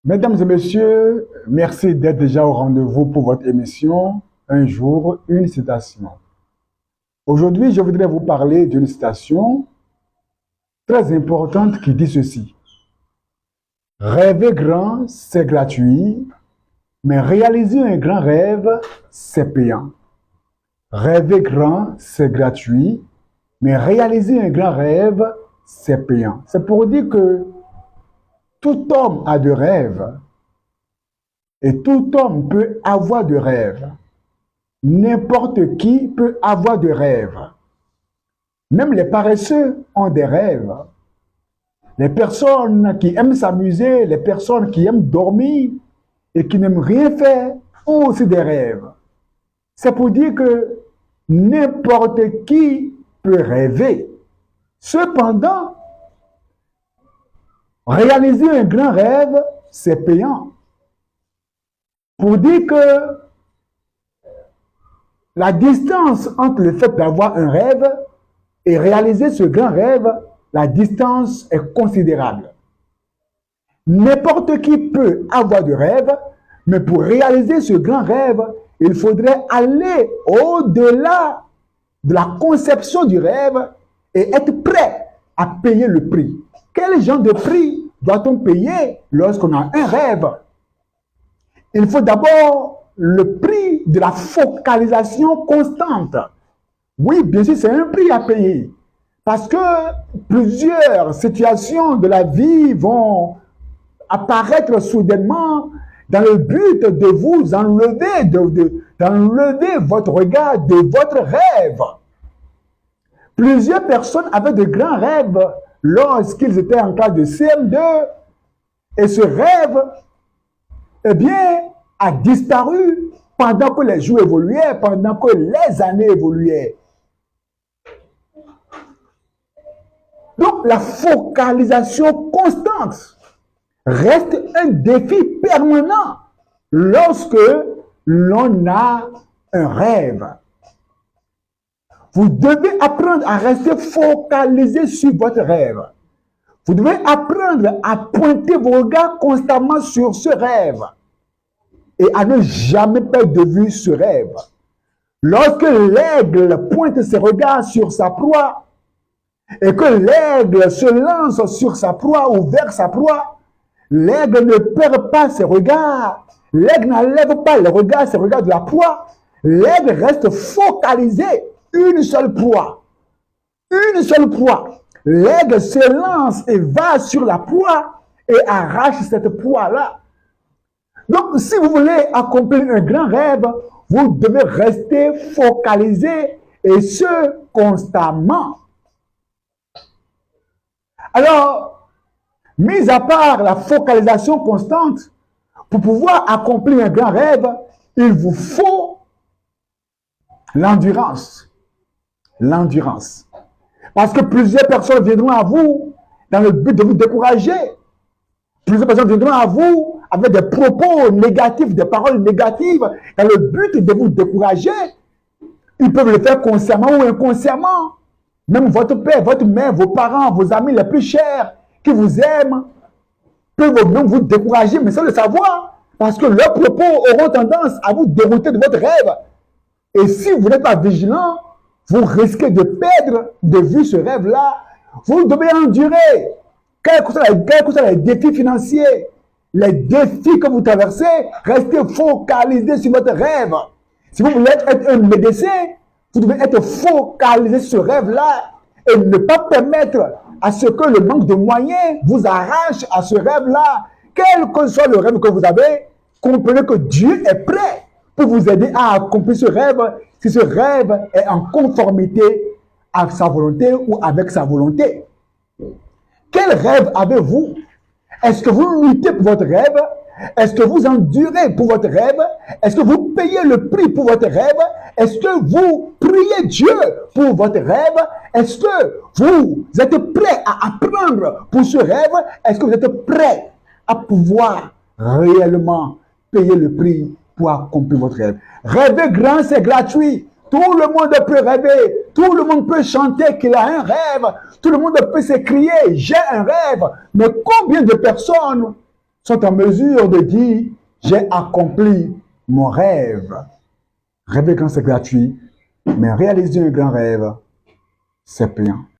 Mesdames et messieurs, merci d'être déjà au rendez-vous pour votre émission Un jour, une citation. Aujourd'hui, je voudrais vous parler d'une citation très importante qui dit ceci. Rêver grand, c'est gratuit, mais réaliser un grand rêve, c'est payant. Rêver grand, c'est gratuit, mais réaliser un grand rêve, c'est payant. C'est pour dire que tout homme a de rêves et tout homme peut avoir de rêves. N'importe qui peut avoir de rêves. Même les paresseux ont des rêves. Les personnes qui aiment s'amuser, les personnes qui aiment dormir et qui n'aiment rien faire ont aussi des rêves. C'est pour dire que n'importe qui peut rêver. Cependant, réaliser un grand rêve, c'est payant. Pour dire que la distance entre le fait d'avoir un rêve et réaliser ce grand rêve, la distance est considérable. N'importe qui peut avoir de rêve, mais pour réaliser ce grand rêve, il faudrait aller au-delà de la conception du rêve et être prêt à payer le prix. Quel genre de prix doit-on payer lorsqu'on a un rêve? Il faut d'abord le prix de la focalisation constante. Oui, bien sûr, c'est un prix à payer. Parce que plusieurs situations de la vie vont apparaître soudainement dans le but de vous enlever, d'enlever votre regard de votre rêve. Plusieurs personnes avaient de grands rêves lorsqu'ils étaient en classe de CM2 et ce rêve, eh bien, a disparu pendant que les jours évoluaient, pendant que les années évoluaient. Donc, la focalisation constante reste un défi permanent lorsque l'on a un rêve. Vous devez apprendre à rester focalisé sur votre rêve. Vous devez apprendre à pointer vos regards constamment sur ce rêve et à ne jamais perdre de vue ce rêve. Lorsque l'aigle pointe ses regards sur sa proie et que l'aigle se lance sur sa proie ou vers sa proie, l'aigle ne perd pas ses regards. L'aigle n'enlève pas les regards, ses regards de la proie. L'aigle reste focalisé, une seule proie. Une seule proie. L'aigle se lance et va sur la proie et arrache cette proie-là. Donc, si vous voulez accomplir un grand rêve, vous devez rester focalisé et ce, constamment. Alors, mis à part la focalisation constante, pour pouvoir accomplir un grand rêve, il vous faut l'endurance. L'endurance. Parce que plusieurs personnes viendront à vous dans le but de vous décourager. Plusieurs personnes viendront à vous avec des propos négatifs, des paroles négatives, dans le but de vous décourager. Ils peuvent le faire consciemment ou inconsciemment. Même votre père, votre mère, vos parents, vos amis les plus chers, qui vous aiment, peuvent même vous décourager, mais sans le savoir. Parce que leurs propos auront tendance à vous dérouter de votre rêve. Et si vous n'êtes pas vigilant, vous risquez de perdre de vue ce rêve-là. Vous devez endurer. Quels que soient les défis financiers, les défis que vous traversez, restez focalisé sur votre rêve. Si vous voulez être un médecin, vous devez être focalisé sur ce rêve-là et ne pas permettre à ce que le manque de moyens vous arrache à ce rêve-là. Quel que soit le rêve que vous avez, comprenez que Dieu est prêt pour vous aider à accomplir ce rêve si ce rêve est en conformité avec sa volonté ou avec sa volonté. Quel rêve avez-vous? Est-ce que vous luttez pour votre rêve? Est-ce que vous endurez pour votre rêve? Est-ce que vous payez le prix pour votre rêve? Est-ce que vous priez Dieu pour votre rêve? Est-ce que vous êtes prêt à apprendre pour ce rêve? Est-ce que vous êtes prêt à pouvoir réellement payer le prix pour accomplir votre rêve? Rêver grand, c'est gratuit. Tout le monde peut rêver. Tout le monde peut chanter qu'il a un rêve. Tout le monde peut s'écrier, j'ai un rêve. Mais combien de personnes sont en mesure de dire, j'ai accompli mon rêve. Rêver grand, c'est gratuit, mais réaliser un grand rêve, c'est payant.